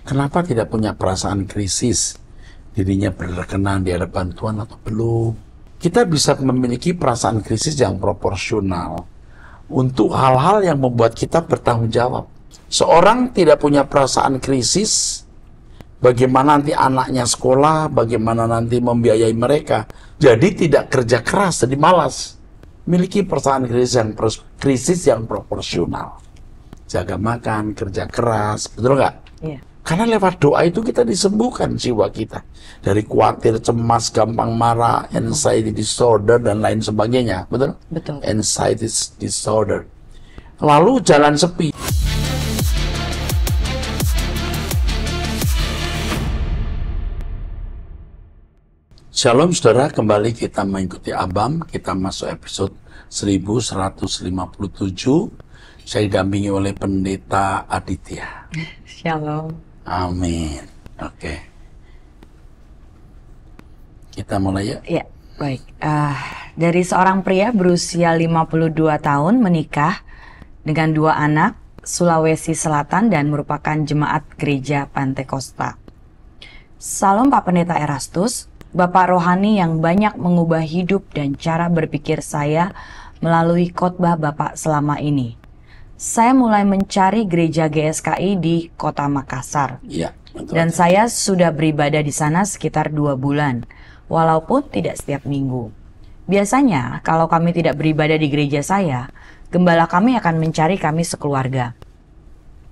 Kenapa tidak punya perasaan krisis? Dirinya berkenan di hadapan Tuhan atau belum? Kita bisa memiliki perasaan krisis yang proporsional untuk hal-hal yang membuat kita bertanggung jawab. Seorang tidak punya perasaan krisis, bagaimana nanti anaknya sekolah, bagaimana nanti membiayai mereka. Jadi tidak kerja keras, jadi malas. Miliki perasaan krisis yang proporsional. Jaga makan, kerja keras, betul nggak? Iya. Karena lewat doa itu kita disembuhkan jiwa kita. Dari khawatir, cemas, gampang marah, anxiety disorder, dan lain sebagainya. Betul? Betul. Anxiety disorder. Lalu jalan sepi. Shalom saudara, kembali kita mengikuti Abam. Kita masuk episode 1157. Saya didampingi oleh Pendeta Aditya. Shalom. Amin. Oke. Kita mulai ya? Ya, baik. Dari seorang pria berusia 52 tahun menikah dengan 2 anak, Sulawesi Selatan, dan merupakan jemaat gereja Pantekosta. Salam Pak Pendeta Erastus, Bapak rohani yang banyak mengubah hidup dan cara berpikir saya melalui khotbah Bapak selama ini. Saya mulai mencari gereja GSKI di Kota Makassar. Iya, betul. Dan saya sudah beribadah di sana sekitar 2 bulan, walaupun tidak setiap minggu. Biasanya, kalau kami tidak beribadah di gereja saya, gembala kami akan mencari kami sekeluarga.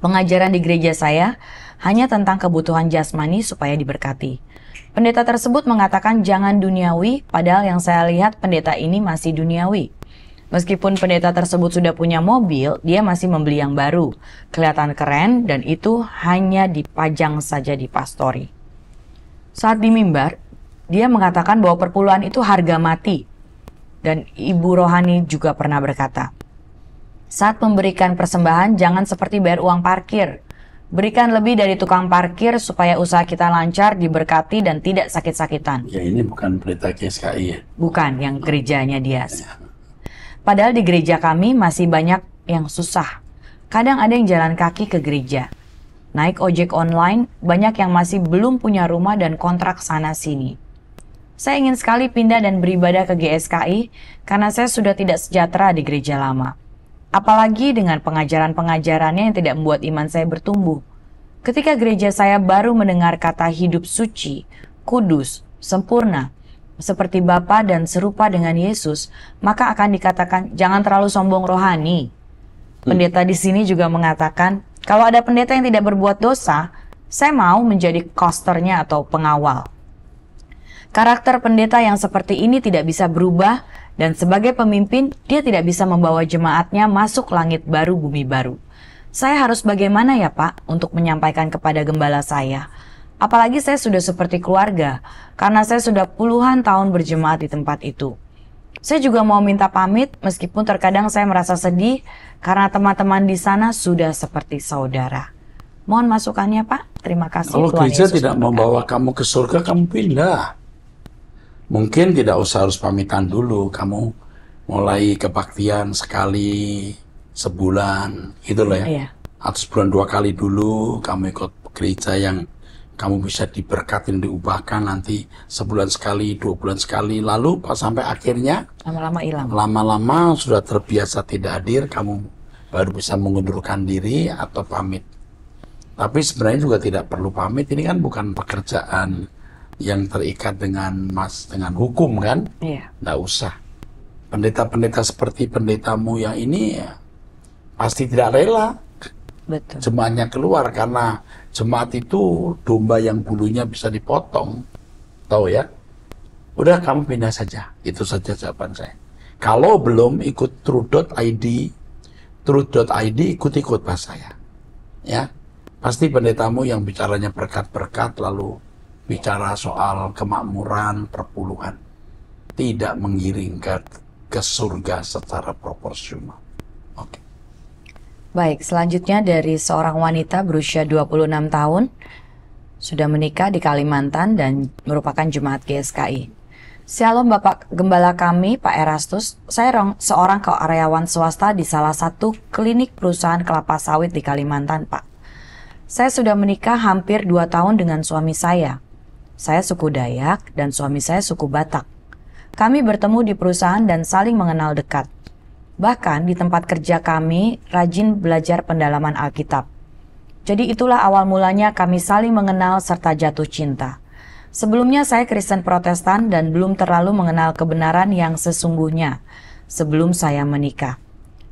Pengajaran di gereja saya hanya tentang kebutuhan jasmani supaya diberkati. Pendeta tersebut mengatakan jangan duniawi, padahal yang saya lihat pendeta ini masih duniawi. Meskipun pendeta tersebut sudah punya mobil, dia masih membeli yang baru. Kelihatan keren dan itu hanya dipajang saja di pastori. Saat di mimbar, dia mengatakan bahwa perpuluhan itu harga mati. Dan ibu rohani juga pernah berkata, saat memberikan persembahan jangan seperti bayar uang parkir. Berikan lebih dari tukang parkir supaya usaha kita lancar, diberkati, dan tidak sakit-sakitan. Ya, ini bukan pendeta GSKI ya? Bukan, yang gerejanya dia. Padahal di gereja kami masih banyak yang susah. Kadang ada yang jalan kaki ke gereja. Naik ojek online, banyak yang masih belum punya rumah dan kontrak sana-sini. Saya ingin sekali pindah dan beribadah ke GSKI karena saya sudah tidak sejahtera di gereja lama. Apalagi dengan pengajaran-pengajarannya yang tidak membuat iman saya bertumbuh. Ketika gereja saya baru mendengar kata hidup suci, kudus, sempurna, seperti Bapa dan serupa dengan Yesus, maka akan dikatakan jangan terlalu sombong rohani. Pendeta di sini juga mengatakan, kalau ada pendeta yang tidak berbuat dosa, saya mau menjadi kosternya atau pengawal. Karakter pendeta yang seperti ini tidak bisa berubah, dan sebagai pemimpin, dia tidak bisa membawa jemaatnya masuk langit baru, bumi baru. Saya harus bagaimana ya Pak untuk menyampaikan kepada gembala saya? Apalagi saya sudah seperti keluarga, karena saya sudah puluhan tahun berjemaat di tempat itu. Saya juga mau minta pamit, meskipun terkadang saya merasa sedih, karena teman-teman di sana sudah seperti saudara. Mohon masukannya Pak, terima kasih. Kalau Tuhan gereja Yesus tidak membawa kamu ke surga, kamu pindah. Mungkin tidak usah harus pamitan dulu, kamu mulai kebaktian sekali sebulan, gitu loh ya. Iya. Atau sebulan 2 kali dulu, kamu ikut gereja yang kamu bisa diberkatin, diubahkan nanti sebulan sekali, 2 bulan sekali, lalu pas sampai akhirnya Lama-lama hilang. lama-lama sudah terbiasa tidak hadir, kamu baru bisa mengundurkan diri atau pamit. Tapi sebenarnya juga tidak perlu pamit, ini kan bukan pekerjaan yang terikat dengan hukum kan? Iya. Nggak usah. Pendeta-pendeta seperti pendetamu yang ini ya, pasti tidak rela Betul. jemaatnya keluar, karena jemaat itu domba yang bulunya bisa dipotong. Tahu ya? Udah kamu pindah saja. Itu saja jawaban saya. Kalau belum ikut truth.id ikut pas saya. Ya. Pasti pendetamu yang bicaranya berkat-berkat lalu bicara soal kemakmuran, perpuluhan. Tidak mengiring ke surga secara proporsional. Oke. Baik, selanjutnya dari seorang wanita berusia 26 tahun, sudah menikah di Kalimantan dan merupakan jemaat GSKI. Shalom Bapak Gembala kami, Pak Erastus. Saya seorang karyawan swasta di salah satu klinik perusahaan kelapa sawit di Kalimantan, Pak. Saya sudah menikah hampir 2 tahun dengan suami saya. Saya suku Dayak dan suami saya suku Batak. Kami bertemu di perusahaan dan saling mengenal dekat. Bahkan di tempat kerja kami rajin belajar pendalaman Alkitab. Jadi itulah awal mulanya kami saling mengenal serta jatuh cinta. Sebelumnya saya Kristen Protestan dan belum terlalu mengenal kebenaran yang sesungguhnya sebelum saya menikah.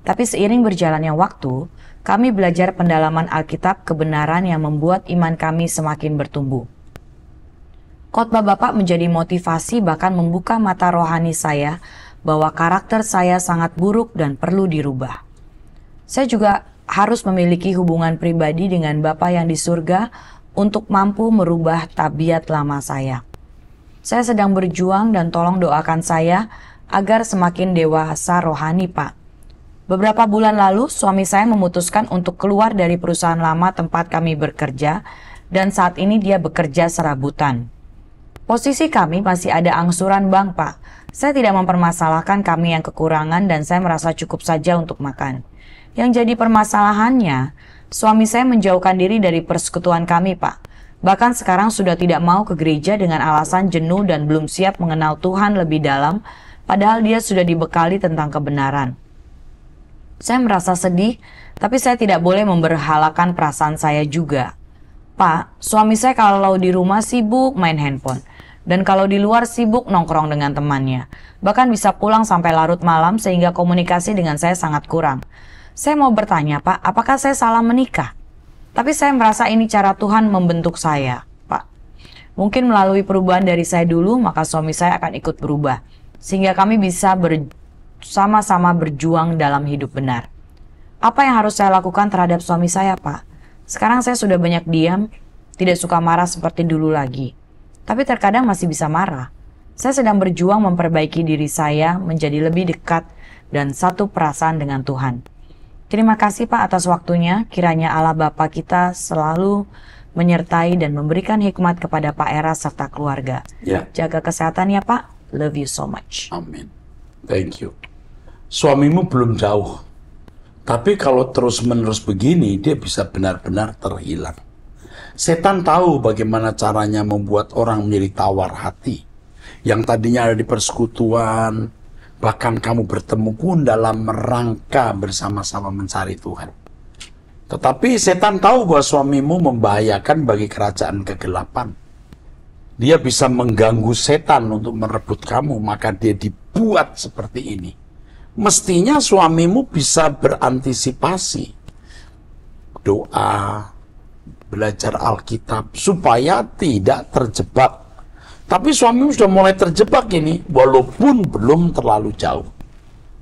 Tapi seiring berjalannya waktu, kami belajar pendalaman Alkitab kebenaran yang membuat iman kami semakin bertumbuh. Khotbah Bapak menjadi motivasi bahkan membuka mata rohani saya bahwa karakter saya sangat buruk dan perlu dirubah. Saya juga harus memiliki hubungan pribadi dengan Bapa yang di surga untuk mampu merubah tabiat lama saya. Saya sedang berjuang dan tolong doakan saya agar semakin dewasa rohani, Pak. Beberapa bulan lalu, suami saya memutuskan untuk keluar dari perusahaan lama tempat kami bekerja dan saat ini dia bekerja serabutan. Posisi kami masih ada angsuran bank, Pak. Saya tidak mempermasalahkan kami yang kekurangan dan saya merasa cukup saja untuk makan. Yang jadi permasalahannya, suami saya menjauhkan diri dari persekutuan kami, Pak. Bahkan sekarang sudah tidak mau ke gereja dengan alasan jenuh dan belum siap mengenal Tuhan lebih dalam, padahal dia sudah dibekali tentang kebenaran. Saya merasa sedih, tapi saya tidak boleh memberhalakan perasaan saya juga. Pak, suami saya kalau di rumah sibuk main handphone. Dan kalau di luar sibuk nongkrong dengan temannya. Bahkan bisa pulang sampai larut malam sehingga komunikasi dengan saya sangat kurang. Saya mau bertanya, Pak, apakah saya salah menikah? Tapi saya merasa ini cara Tuhan membentuk saya, Pak. Mungkin melalui perubahan dari saya dulu, maka suami saya akan ikut berubah. Sehingga kami bisa bersama-sama berjuang dalam hidup benar. Apa yang harus saya lakukan terhadap suami saya, Pak? Sekarang saya sudah banyak diam, tidak suka marah seperti dulu lagi. Tapi terkadang masih bisa marah. Saya sedang berjuang memperbaiki diri saya menjadi lebih dekat dan satu perasaan dengan Tuhan. Terima kasih Pak atas waktunya. Kiranya Allah Bapa kita selalu menyertai dan memberikan hikmat kepada Pak Eras serta keluarga. Jaga kesehatan ya Pak. Love you so much. Amin. Thank you. Suamimu belum jauh. Tapi kalau terus-menerus begini, dia bisa benar-benar terhilang. Setan tahu bagaimana caranya membuat orang menjadi tawar hati. Yang tadinya ada di persekutuan, bahkan kamu bertemu pun dalam rangka bersama-sama mencari Tuhan. Tetapi setan tahu bahwa suamimu membahayakan bagi kerajaan kegelapan. Dia bisa mengganggu setan untuk merebut kamu, maka dia dibuat seperti ini. Mestinya suamimu bisa berantisipasi. Doa, belajar Alkitab supaya tidak terjebak. Tapi suamimu sudah mulai terjebak ini, walaupun belum terlalu jauh.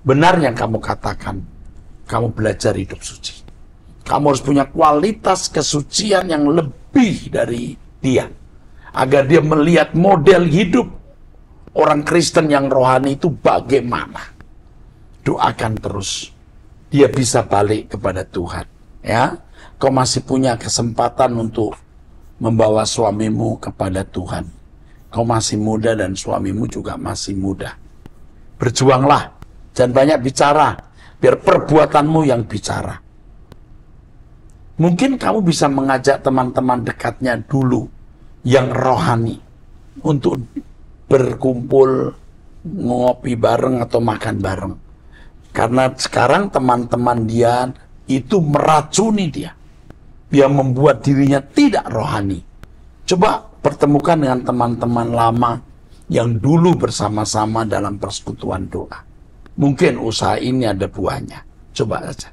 Benar yang kamu katakan, kamu belajar hidup suci. Kamu harus punya kualitas kesucian yang lebih dari dia. Agar dia melihat model hidup orang Kristen yang rohani itu bagaimana. Doakan terus. Dia bisa balik kepada Tuhan. Ya, kau masih punya kesempatan untuk membawa suamimu kepada Tuhan. Kau masih muda dan suamimu juga masih muda. Berjuanglah, jangan banyak bicara, biar perbuatanmu yang bicara. Mungkin kamu bisa mengajak teman-teman dekatnya dulu yang rohani untuk berkumpul, ngopi bareng atau makan bareng. Karena sekarang teman-teman dia itu meracuni dia. Dia membuat dirinya tidak rohani. Coba pertemukan dengan teman-teman lama yang dulu bersama-sama dalam persekutuan doa. Mungkin usaha ini ada buahnya. Coba saja.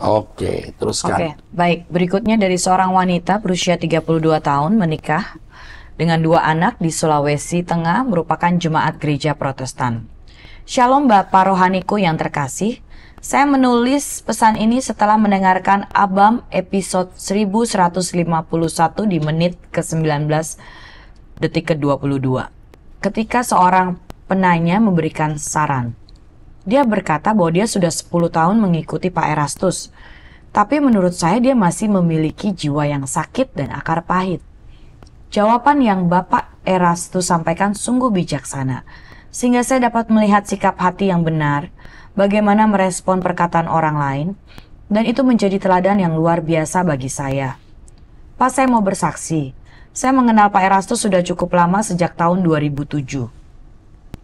Oke, teruskan. Oke, baik. Berikutnya dari seorang wanita berusia 32 tahun menikah dengan 2 anak di Sulawesi Tengah merupakan jemaat gereja Protestan. Shalom Bapak Rohaniku yang terkasih. Saya menulis pesan ini setelah mendengarkan Abam episode 1151 di menit ke-19 detik ke-22. Ketika seorang penanya memberikan saran. Dia berkata bahwa dia sudah 10 tahun mengikuti Pak Erastus. Tapi menurut saya dia masih memiliki jiwa yang sakit dan akar pahit. Jawaban yang Bapak Erastus sampaikan sungguh bijaksana. Sehingga saya dapat melihat sikap hati yang benar, bagaimana merespon perkataan orang lain, Dan itu menjadi teladan yang luar biasa bagi saya. Pak, saya mau bersaksi. Saya mengenal Pak Erastus sudah cukup lama sejak tahun 2007.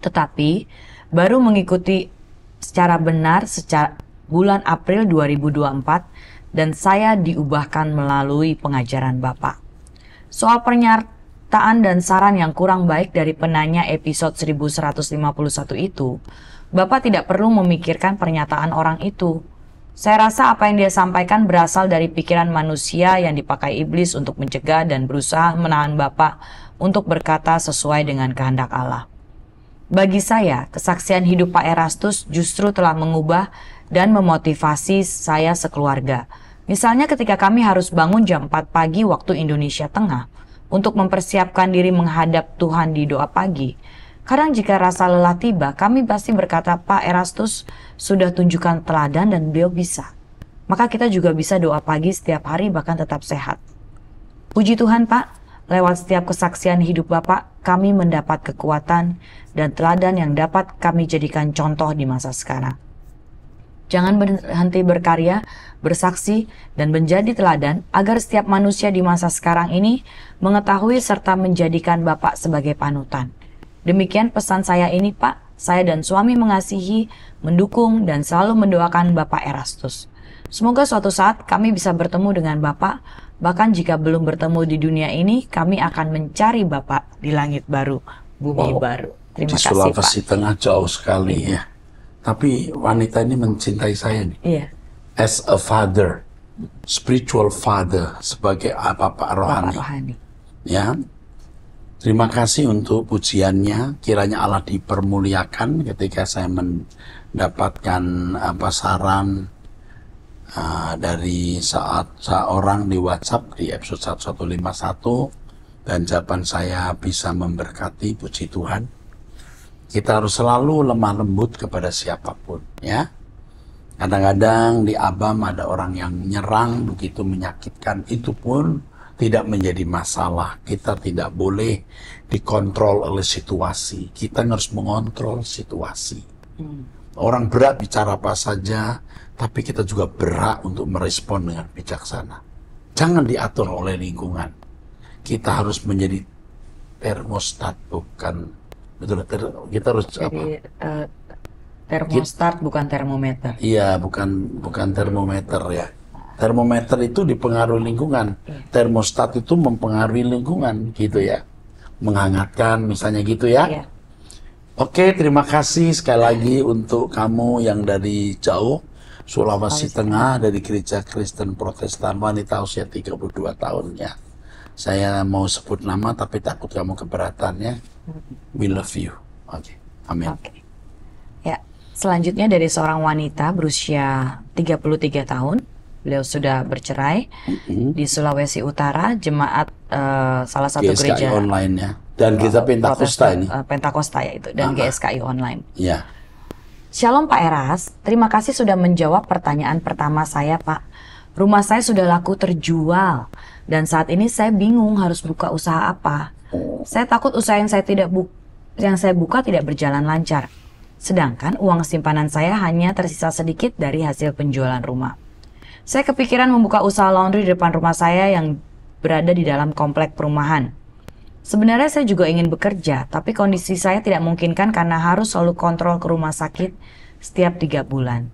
Tetapi baru mengikuti secara benar sejak bulan April 2024 dan saya diubahkan melalui pengajaran Bapak. Soal pernyataan dan saran yang kurang baik dari penanya episode 1151 itu, Bapak tidak perlu memikirkan pernyataan orang itu. Saya rasa apa yang dia sampaikan berasal dari pikiran manusia yang dipakai iblis untuk mencegah dan berusaha menahan Bapak untuk berkata sesuai dengan kehendak Allah. Bagi saya, kesaksian hidup Pak Erastus justru telah mengubah dan memotivasi saya sekeluarga. Misalnya ketika kami harus bangun jam 4 pagi waktu Indonesia Tengah untuk mempersiapkan diri menghadap Tuhan di doa pagi. Kadang jika rasa lelah tiba, kami pasti berkata, Pak Erastus sudah tunjukkan teladan dan beliau bisa. Maka kita juga bisa doa pagi setiap hari bahkan tetap sehat. Puji Tuhan Pak, lewat setiap kesaksian hidup Bapak, kami mendapat kekuatan dan teladan yang dapat kami jadikan contoh di masa sekarang. Jangan berhenti berkarya, bersaksi, dan menjadi teladan agar setiap manusia di masa sekarang ini mengetahui serta menjadikan Bapak sebagai panutan. Demikian pesan saya ini Pak, saya dan suami mengasihi, mendukung, dan selalu mendoakan Bapak Erastus. Semoga suatu saat kami bisa bertemu dengan Bapak, bahkan jika belum bertemu di dunia ini, kami akan mencari Bapak di langit baru, bumi baru. Terima kasih Pak. Di Sulawesi Tengah jauh sekali ya. Tapi wanita ini mencintai saya nih. Iya. As a father, spiritual father, sebagai bapak rohani. Bapak rohani. Ya. Terima kasih untuk pujiannya. Kiranya Allah dipermuliakan ketika saya mendapatkan saran dari seorang di WhatsApp di episode 1151 dan jawaban saya bisa memberkati. Puji Tuhan. Kita harus selalu lemah lembut kepada siapapun, ya. Kadang-kadang di Abam ada orang yang menyerang begitu menyakitkan, itu pun tidak menjadi masalah. Kita tidak boleh dikontrol oleh situasi. Kita harus mengontrol situasi. Orang berat bicara apa saja, tapi kita juga berhak untuk merespon dengan bijaksana. Jangan diatur oleh lingkungan. Kita harus menjadi termostat, bukan betul. Kita harus jadi, termostat bukan termometer. Iya, bukan termometer ya. Termometer itu dipengaruhi lingkungan. Termostat itu mempengaruhi lingkungan gitu ya. Menghangatkan misalnya gitu ya. Iya. Oke, terima kasih sekali lagi untuk kamu yang dari jauh Sulawesi Tengah dari Gereja Kristen Protestan, wanita usia 32 tahun ya. Saya mau sebut nama tapi takut kamu keberatan ya. We love you. Oke. Amin. Oke. Ya, selanjutnya dari seorang wanita berusia 33 tahun. Beliau sudah bercerai di Sulawesi Utara, jemaat salah satu GSKI gereja online ya. Dan gereja Pentakosta ini. Pentakosta ya itu, dan GSKI online. Iya. Shalom Pak Eras, terima kasih sudah menjawab pertanyaan pertama saya Pak. Rumah saya sudah laku terjual dan saat ini saya bingung harus buka usaha apa. Saya takut usaha yang saya buka tidak berjalan lancar. Sedangkan uang simpanan saya hanya tersisa sedikit dari hasil penjualan rumah. Saya kepikiran membuka usaha laundry di depan rumah saya yang berada di dalam komplek perumahan. Sebenarnya saya juga ingin bekerja, tapi kondisi saya tidak memungkinkan karena harus selalu kontrol ke rumah sakit setiap 3 bulan.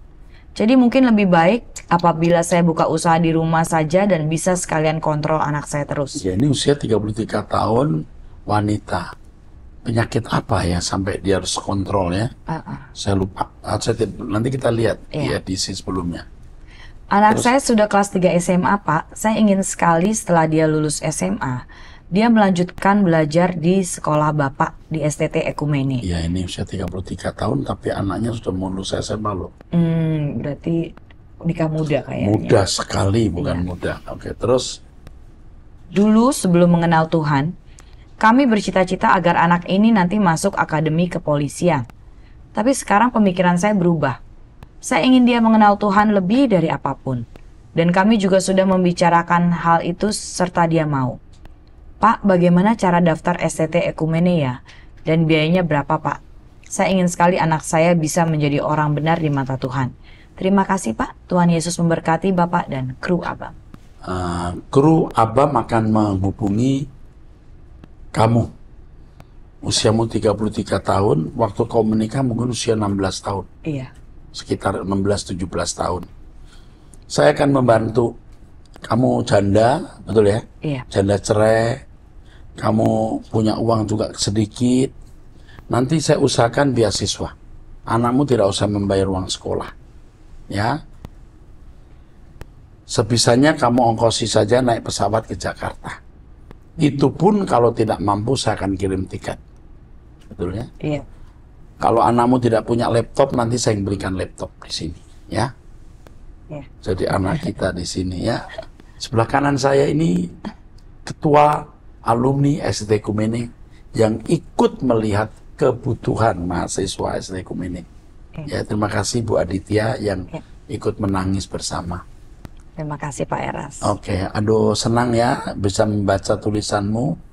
Jadi mungkin lebih baik apabila saya buka usaha di rumah saja dan bisa sekalian kontrol anak saya terus. Ya, ini usia 33 tahun, wanita. Penyakit apa ya sampai dia harus kontrol ya? Saya lupa. Nanti kita lihat di edisi sebelumnya. Anak saya sudah kelas 3 SMA, Pak. Saya ingin sekali setelah dia lulus SMA, dia melanjutkan belajar di sekolah Bapak di STT Ekumene. Ya, ini usia 33 tahun tapi anaknya sudah mau lulus SMA loh. Berarti nikah muda kayaknya. Muda sekali, bukan muda. Oke, terus? Dulu sebelum mengenal Tuhan, kami bercita-cita agar anak ini nanti masuk akademi kepolisian. Tapi sekarang pemikiran saya berubah. Saya ingin dia mengenal Tuhan lebih dari apapun. Dan kami juga sudah membicarakan hal itu serta dia mau. Pak, bagaimana cara daftar STT Ekumene ya? Dan biayanya berapa, Pak? Saya ingin sekali anak saya bisa menjadi orang benar di mata Tuhan. Terima kasih Pak. Tuhan Yesus memberkati Bapak dan kru Abam. Kru Abam akan menghubungi kamu. Usiamu 33 tahun, waktu kau menikah mungkin usia 16 tahun. Iya. Sekitar 16-17 tahun. Saya akan membantu kamu janda, betul ya? Iya. Janda cerai, kamu punya uang juga sedikit. Nanti saya usahakan beasiswa. Anakmu tidak usah membayar uang sekolah. Ya. Sebisanya kamu ongkosi saja naik pesawat ke Jakarta. Itu pun kalau tidak mampu saya akan kirim tiket. Betul ya? Iya. Kalau anakmu tidak punya laptop, nanti saya belikan laptop di sini, ya. Iya. Jadi anak kita di sini ya. Sebelah kanan saya ini ketua alumni SD Kumene yang ikut melihat kebutuhan mahasiswa SD Kumene. Ya, terima kasih Bu Aditya yang ikut menangis bersama. Terima kasih Pak Eras. Oke, aduh senang ya bisa membaca tulisanmu.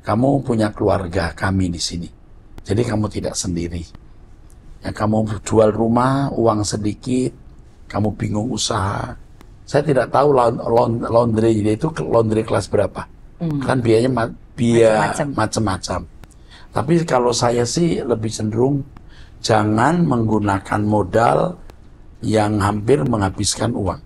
Kamu punya keluarga kami di sini. Jadi kamu tidak sendiri. Ya, kamu jual rumah, uang sedikit, kamu bingung usaha. Saya tidak tahu laundry itu laundry kelas berapa. Kan biayanya macam-macam. Tapi kalau saya sih lebih cenderung jangan menggunakan modal yang hampir menghabiskan uang.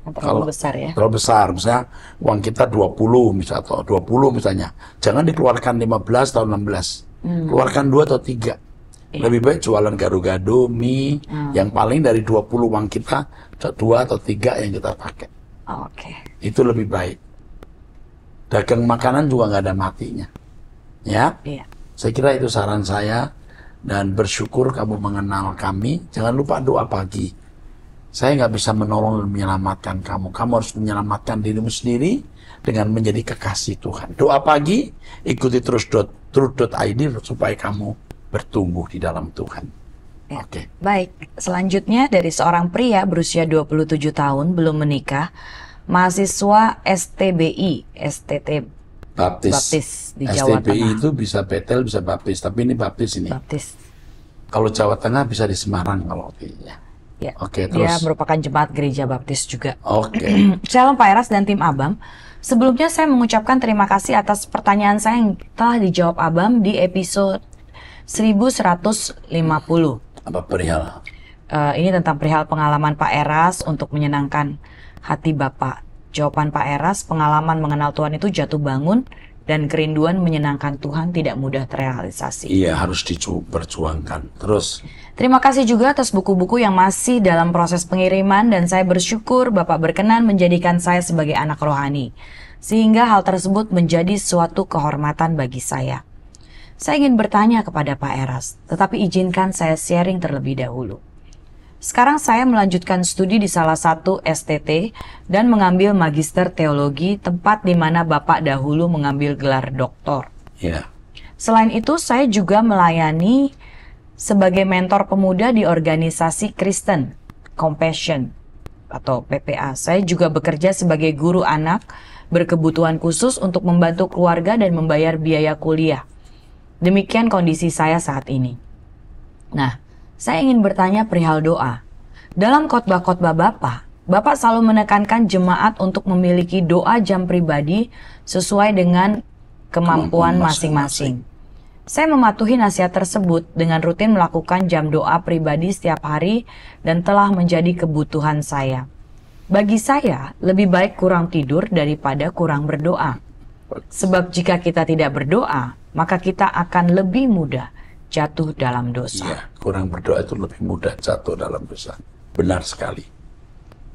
Terlalu besar ya? Terlalu besar, misalnya uang kita 20 misalnya, atau 20 misalnya. Jangan dikeluarkan 15 atau 16. Keluarkan 2 atau 3. Lebih baik jualan gado-gado, mie, yang paling dari 20 uang kita, 2 atau 3 yang kita pakai. Oke. Itu lebih baik. Dagang makanan juga nggak ada matinya. Ya? Iya. Saya kira itu saran saya, dan bersyukur kamu mengenal kami. Jangan lupa doa pagi. Saya nggak bisa menolong dan menyelamatkan kamu. Kamu harus menyelamatkan dirimu sendiri dengan menjadi kekasih Tuhan. Doa pagi, ikuti terus truth.id supaya kamu bertumbuh di dalam Tuhan. Ya. Oke. Baik, selanjutnya dari seorang pria berusia 27 tahun, belum menikah, mahasiswa STBI, Baptis di Jawa STBI Tengah. itu bisa Betel, bisa Baptis, tapi ini Baptis ini. Baptis. Kalau Jawa Tengah bisa di Semarang kalau ya. Ya. Oke, Dia terus. merupakan jemaat gereja Baptis juga. Oke. Shalom Pak Eras dan tim Abam. Sebelumnya saya mengucapkan terima kasih atas pertanyaan saya yang telah dijawab Abam di episode 1150. Apa perihal? Ini tentang perihal pengalaman Pak Eras untuk menyenangkan hati Bapak. Jawaban Pak Eras, pengalaman mengenal Tuhan itu jatuh bangun dan kerinduan menyenangkan Tuhan tidak mudah terrealisasi. Iya, harus diperjuangkan. Terus. Terima kasih juga atas buku-buku yang masih dalam proses pengiriman dan saya bersyukur Bapak berkenan menjadikan saya sebagai anak rohani. Sehingga hal tersebut menjadi suatu kehormatan bagi saya. Saya ingin bertanya kepada Pak Eras, tetapi izinkan saya sharing terlebih dahulu. Sekarang saya melanjutkan studi di salah satu STT dan mengambil magister teologi, tempat di mana Bapak dahulu mengambil gelar doktor. Ya. Selain itu, saya juga melayani sebagai mentor pemuda di organisasi Kristen Compassion atau PPA. Saya juga bekerja sebagai guru anak berkebutuhan khusus untuk membantu keluarga dan membayar biaya kuliah. Demikian kondisi saya saat ini. Nah, saya ingin bertanya perihal doa. Dalam khotbah-khotbah Bapak selalu menekankan jemaat untuk memiliki doa jam pribadi sesuai dengan kemampuan masing-masing. Saya mematuhi nasihat tersebut dengan rutin melakukan jam doa pribadi setiap hari dan telah menjadi kebutuhan saya. Bagi saya, lebih baik kurang tidur daripada kurang berdoa. Sebab jika kita tidak berdoa, maka kita akan lebih mudah jatuh dalam dosa. Iya, kurang berdoa itu lebih mudah jatuh dalam dosa. Benar sekali.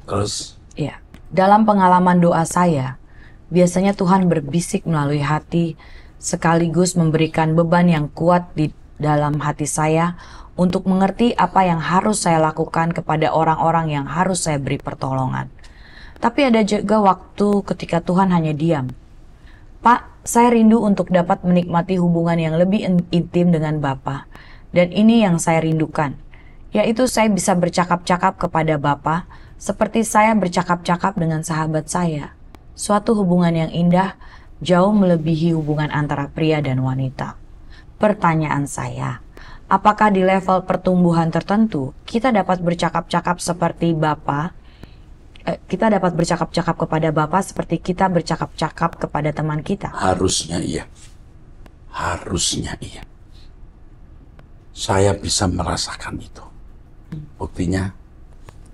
Terus? Ya, dalam pengalaman doa saya, biasanya Tuhan berbisik melalui hati, sekaligus memberikan beban yang kuat di dalam hati saya untuk mengerti apa yang harus saya lakukan kepada orang-orang yang harus saya beri pertolongan. Tapi ada juga waktu ketika Tuhan hanya diam. Pak, saya rindu untuk dapat menikmati hubungan yang lebih intim dengan Bapa. Dan ini yang saya rindukan, yaitu saya bisa bercakap-cakap kepada Bapa seperti saya bercakap-cakap dengan sahabat saya. Suatu hubungan yang indah, jauh melebihi hubungan antara pria dan wanita. Pertanyaan saya, Apakah di level pertumbuhan tertentu kita dapat bercakap-cakap seperti Bapa? Kita dapat bercakap-cakap kepada Bapa seperti kita bercakap-cakap kepada teman kita? Harusnya iya. Harusnya iya. Saya bisa merasakan itu. Buktinya,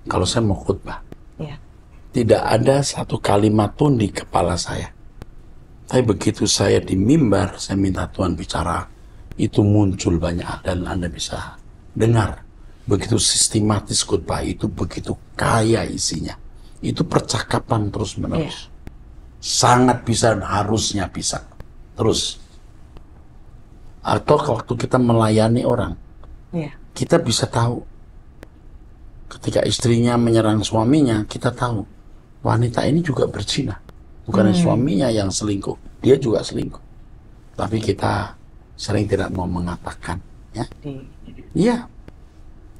kalau saya mau khutbah, Ya. tidak ada satu kalimat pun di kepala saya. Tapi begitu saya di mimbar, saya minta Tuhan bicara, itu muncul banyak dan Anda bisa dengar. Begitu sistematis khutbah itu, begitu kaya isinya. Itu percakapan terus-menerus. Sangat bisa dan harusnya bisa. Terus. Atau waktu kita melayani orang, kita bisa tahu. Ketika istrinya menyerang suaminya, kita tahu. Wanita ini juga berzina. Bukan suaminya yang selingkuh, dia juga selingkuh. Tapi kita sering tidak mau mengatakan. Ya. Iya.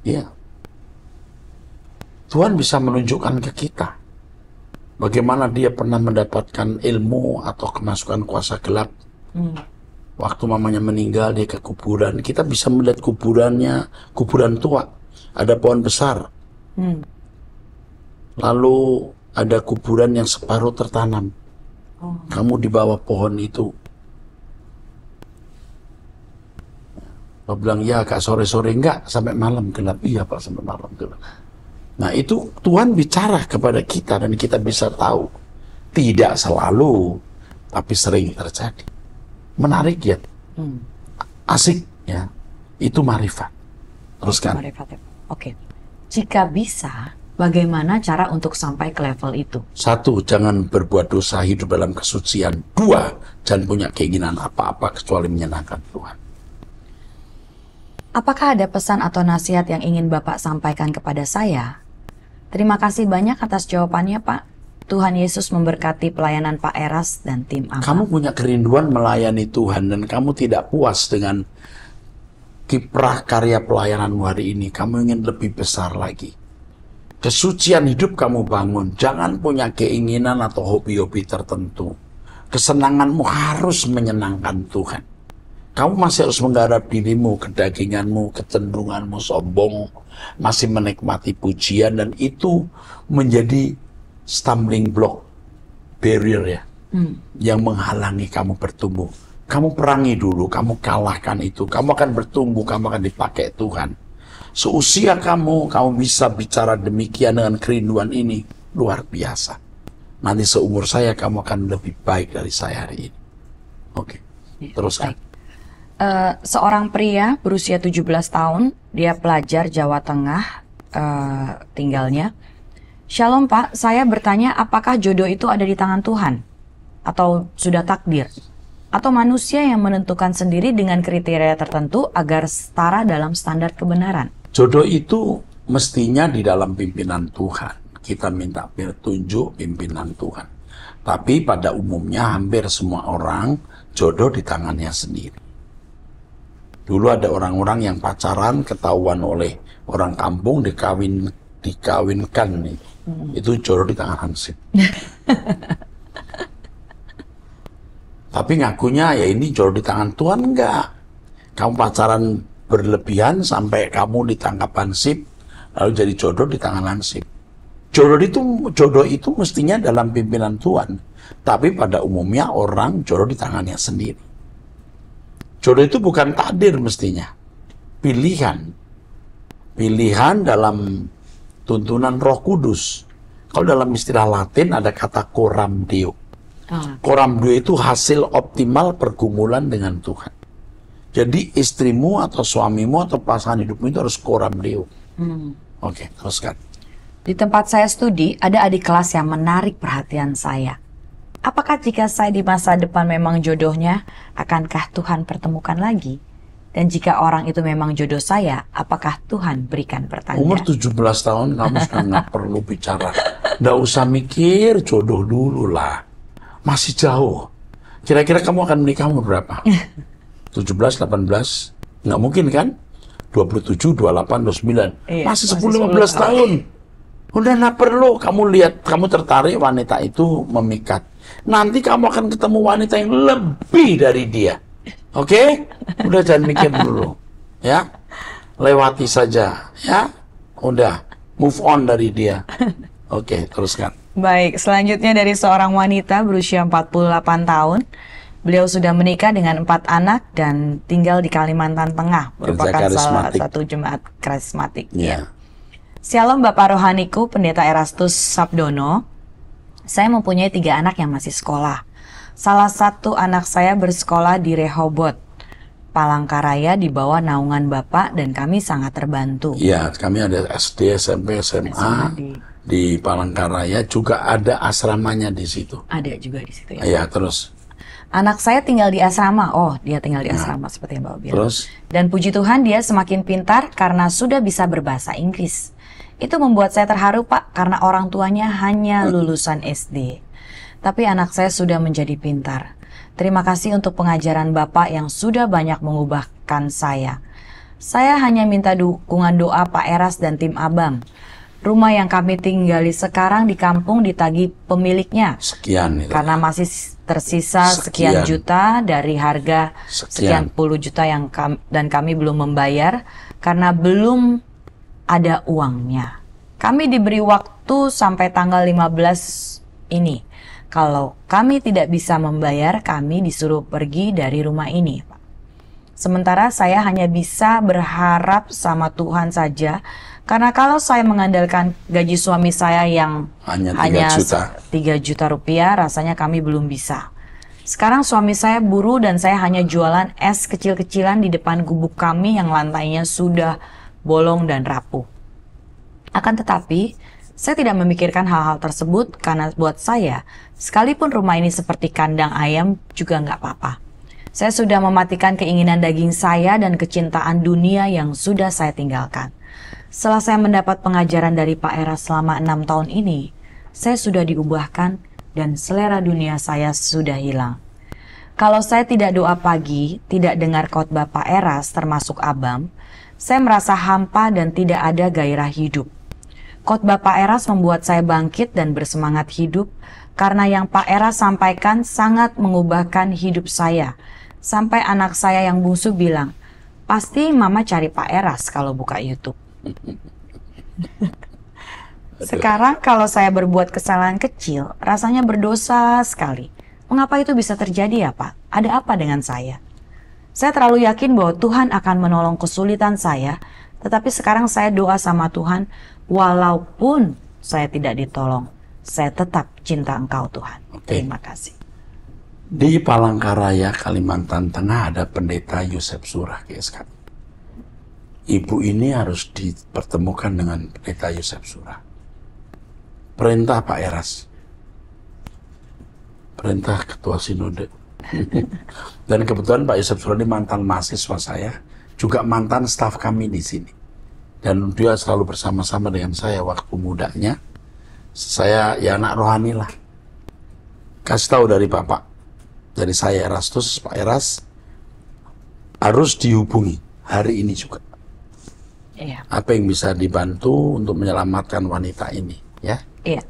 Iya. Tuhan bisa menunjukkan ke kita bagaimana dia pernah mendapatkan ilmu atau kemasukan kuasa gelap. Waktu mamanya meninggal, dia ke kuburan. Kita bisa melihat kuburannya, kuburan tua. Ada pohon besar. Lalu ada kuburan yang separuh tertanam. Kamu di bawah pohon itu. Dia bilang, ya agak sore-sore. Enggak, sampai malam gelap. Iya Pak, sampai malam gelap. Nah itu Tuhan bicara kepada kita dan kita bisa tahu. Tidak selalu, tapi sering terjadi. Menarik ya. Asik ya. Itu marifat. Teruskan. Marifat. Oke. Jika bisa, bagaimana cara untuk sampai ke level itu? 1, jangan berbuat dosa, hidup dalam kesucian. 2, jangan punya keinginan apa-apa kecuali menyenangkan Tuhan. Apakah ada pesan atau nasihat yang ingin Bapak sampaikan kepada saya? Terima kasih banyak atas jawabannya, Pak. Tuhan Yesus memberkati pelayanan Pak Eras dan tim Abang. Kamu punya kerinduan melayani Tuhan dan kamu tidak puas dengan kiprah karya pelayananmu hari ini. Kamu ingin lebih besar lagi. Kesucian hidup kamu bangun. Jangan punya keinginan atau hobi-hobi tertentu. Kesenanganmu harus menyenangkan Tuhan. Kamu masih harus menggarap dirimu, kedaginganmu, kecenderunganmu sombong, masih menikmati pujian, dan itu menjadi stumbling block, barrier ya, yang menghalangi kamu bertumbuh. Kamu perangi dulu, kamu kalahkan itu, kamu akan bertumbuh, kamu akan dipakai Tuhan. Seusia kamu bisa bicara demikian dengan kerinduan ini, luar biasa. Nanti seumur saya, kamu akan lebih baik dari saya hari ini. Oke, teruskan. Seorang pria berusia 17 tahun, dia pelajar Jawa Tengah tinggalnya. Shalom Pak, saya bertanya apakah jodoh itu ada di tangan Tuhan? Atau sudah takdir? Atau manusia yang menentukan sendiri dengan kriteria tertentu agar setara dalam standar kebenaran? Jodoh itu mestinya di dalam pimpinan Tuhan. Kita minta petunjuk pimpinan Tuhan. Tapi pada umumnya hampir semua orang jodoh di tangannya sendiri. Dulu ada orang-orang yang pacaran, ketahuan oleh orang kampung, dikawinkan nih. Itu jodoh di tangan Hansip. Tapi ngakunya ya ini jodoh di tangan Tuhan, enggak. Kamu pacaran berlebihan sampai kamu ditangkap Hansip, lalu jadi jodoh di tangan Hansip. Jodoh itu mestinya dalam pimpinan Tuhan. Tapi pada umumnya orang jodoh di tangannya sendiri. Jodoh itu bukan takdir mestinya. Pilihan. Pilihan dalam tuntunan Roh Kudus. Kalau dalam istilah Latin ada kata coram Deo. Coram Deo itu hasil optimal pergumulan dengan Tuhan. Jadi istrimu atau suamimu atau pasangan hidupmu itu harus coram Deo. Oke, teruskan. Di tempat saya studi, ada adik kelas yang menarik perhatian saya. Apakah jika saya di masa depan memang jodohnya, akankah Tuhan pertemukan lagi? Dan jika orang itu memang jodoh saya, apakah Tuhan berikan pertanda? Umur 17 tahun kamu sudah nggak perlu bicara. Nggak usah mikir jodoh dulu lah. Masih jauh. Kira-kira kamu akan menikah umur berapa? 17, 18? Nggak mungkin kan? 27, 28, 29. Iya, masih 10-15 tahun. Udah nggak perlu. Kamu lihat, kamu tertarik wanita itu memikat. Nanti kamu akan ketemu wanita yang lebih dari dia. Oke? Udah jangan mikir dulu. Ya. lewati saja, ya. Udah, move on dari dia. Oke, teruskan. Baik, selanjutnya dari seorang wanita berusia 48 tahun. Beliau sudah menikah dengan 4 anak dan tinggal di Kalimantan Tengah, merupakan salah satu jemaat karismatik. Ya. Shalom Bapak Rohaniku, Pendeta Erastus Sabdono. Saya mempunyai 3 anak yang masih sekolah. Salah satu anak saya bersekolah di Rehoboth, Palangkaraya, di bawah naungan Bapak, dan kami sangat terbantu. Iya, kami ada SD, SMP, SMA di Palangkaraya, juga ada asramanya di situ. Ada juga di situ ya. Iya, terus. Anak saya tinggal di asrama. Oh, dia tinggal di asrama seperti yang Bapak bilang. Terus? Dan puji Tuhan dia semakin pintar karena sudah bisa berbahasa Inggris. Itu membuat saya terharu, Pak, karena orang tuanya hanya lulusan SD. Tapi anak saya sudah menjadi pintar. Terima kasih untuk pengajaran Bapak yang sudah banyak mengubahkan saya. Saya hanya minta dukungan doa Pak Eras dan tim Abam. Rumah yang kami tinggali sekarang di kampung ditagih pemiliknya. Sekian. Karena masih tersisa sekian juta dari harga sekian puluh juta yang dan kami belum membayar karena belum ada uangnya. Kami diberi waktu sampai tanggal 15 ini. Kalau kami tidak bisa membayar, kami disuruh pergi dari rumah ini, Pak. Sementara saya hanya bisa berharap sama Tuhan saja, karena kalau saya mengandalkan gaji suami saya yang hanya 3 juta rupiah, rasanya kami belum bisa. Sekarang suami saya buruh dan saya hanya jualan es kecil-kecilan di depan gubuk kami yang lantainya sudah bolong dan rapuh. Akan tetapi, saya tidak memikirkan hal-hal tersebut karena buat saya, sekalipun rumah ini seperti kandang ayam juga nggak apa-apa. Saya sudah mematikan keinginan daging saya dan kecintaan dunia yang sudah saya tinggalkan. Setelah saya mendapat pengajaran dari Pak Eras selama 6 tahun ini, saya sudah diubahkan dan selera dunia saya sudah hilang. Kalau saya tidak doa pagi, tidak dengar khotbah Pak Eras termasuk Abam, saya merasa hampa dan tidak ada gairah hidup. Khotbah Pak Eras membuat saya bangkit dan bersemangat hidup karena yang Pak Eras sampaikan sangat mengubahkan hidup saya. Sampai anak saya yang bungsu bilang, pasti mama cari Pak Eras kalau buka YouTube. Sekarang kalau saya berbuat kesalahan kecil, rasanya berdosa sekali. Mengapa itu bisa terjadi ya Pak? Ada apa dengan saya? Saya terlalu yakin bahwa Tuhan akan menolong kesulitan saya, tetapi sekarang saya doa sama Tuhan, walaupun saya tidak ditolong, saya tetap cinta Engkau Tuhan. Terima kasih. Di Palangkaraya, Kalimantan Tengah ada pendeta Yosef Surah, GSK. Ibu ini harus dipertemukan dengan pendeta Yosef Surah. Perintah Pak Eras. Perintah Ketua Sinode. Dan kebetulan Pak Yosef Surah ini mantan mahasiswa saya, juga mantan staf kami di sini. Dan dia selalu bersama-sama dengan saya waktu mudanya. Saya ya anak rohani lah. Kasih tahu dari Bapak, dari saya Erastus, Pak Eras, harus dihubungi hari ini juga. Iya. Apa yang bisa dibantu untuk menyelamatkan wanita ini, ya? Iya.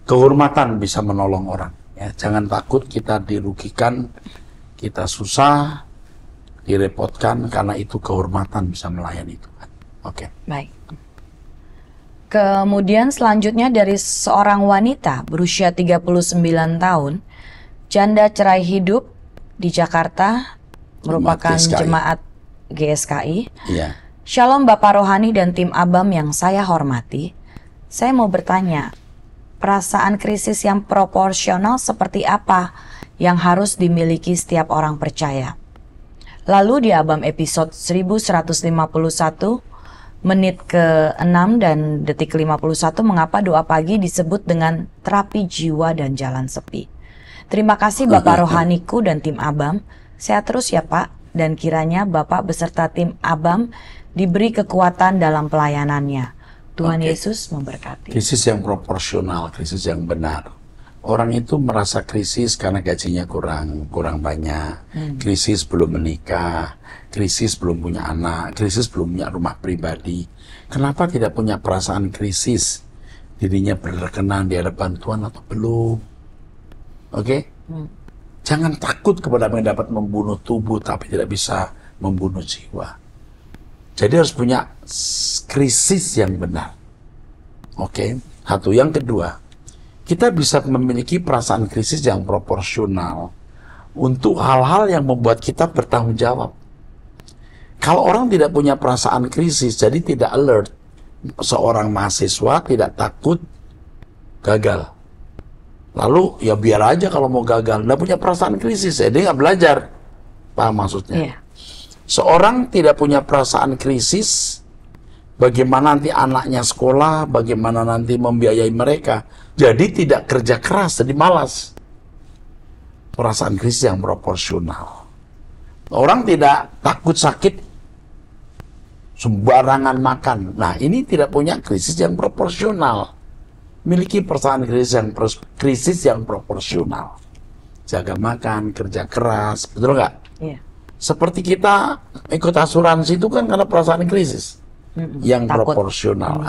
Kehormatan bisa menolong orang. Ya, jangan takut kita dirugikan, kita susah, direpotkan, karena itu kehormatan bisa melayani Tuhan. Oke. Baik. Kemudian selanjutnya dari seorang wanita berusia 39 tahun, janda cerai hidup di Jakarta, merupakan jemaat GSKI. Iya. Shalom Bapak Rohani dan tim Abam yang saya hormati. Saya mau bertanya, perasaan krisis yang proporsional seperti apa yang harus dimiliki setiap orang percaya? Lalu di Abam episode 1151 menit ke-6 dan detik 51, mengapa doa pagi disebut dengan terapi jiwa dan jalan sepi? Terima kasih Bapak Rohaniku dan tim Abam. Sehat terus ya Pak, dan kiranya Bapak beserta tim Abam diberi kekuatan dalam pelayanannya. Tuhan Yesus memberkati. Krisis yang proporsional, krisis yang benar. Orang itu merasa krisis karena gajinya kurang banyak, krisis belum menikah, krisis belum punya anak, krisis belum punya rumah pribadi. Kenapa tidak punya perasaan krisis? Dirinya berkenan di hadapan Tuhan atau belum? Oke? Jangan takut kepada apa yang dapat membunuh tubuh tapi tidak bisa membunuh jiwa. Jadi harus punya krisis yang benar. Oke, satu. Yang kedua, kita bisa memiliki perasaan krisis yang proporsional untuk hal-hal yang membuat kita bertanggung jawab. Kalau orang tidak punya perasaan krisis, jadi tidak alert, seorang mahasiswa tidak takut gagal. Lalu ya biar aja kalau mau gagal, nggak punya perasaan krisis, dia nggak belajar. Paham maksudnya? Iya. Seorang tidak punya perasaan krisis, bagaimana nanti anaknya sekolah, bagaimana nanti membiayai mereka. Jadi tidak kerja keras, jadi malas. Perasaan krisis yang proporsional. Orang tidak takut sakit, sembarangan makan. Nah, ini tidak punya krisis yang proporsional. Miliki perasaan krisis yang proporsional. Jaga makan, kerja keras, betul nggak? Iya. Seperti kita ikut asuransi itu kan karena perasaan krisis yang Takut. proporsional.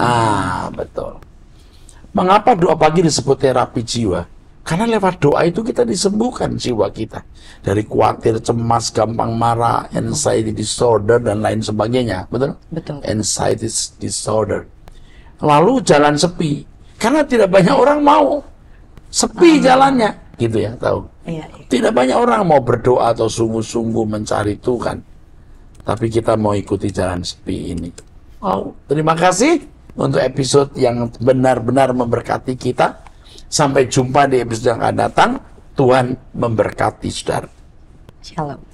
Betul. Mengapa doa pagi disebut terapi jiwa? Karena lewat doa itu kita disembuhkan jiwa kita dari khawatir, cemas, gampang marah, anxiety disorder dan lain sebagainya. Betul? Betul. Anxiety disorder. Lalu jalan sepi. Karena tidak banyak orang mau. Sepi jalannya, gitu ya, tahu. Iya. Tidak banyak orang mau berdoa atau sungguh-sungguh mencari Tuhan. Tapi kita mau ikuti jalan sepi ini. Terima kasih untuk episode yang benar-benar memberkati kita. Sampai jumpa di episode yang akan datang. Tuhan memberkati saudara. Shalom.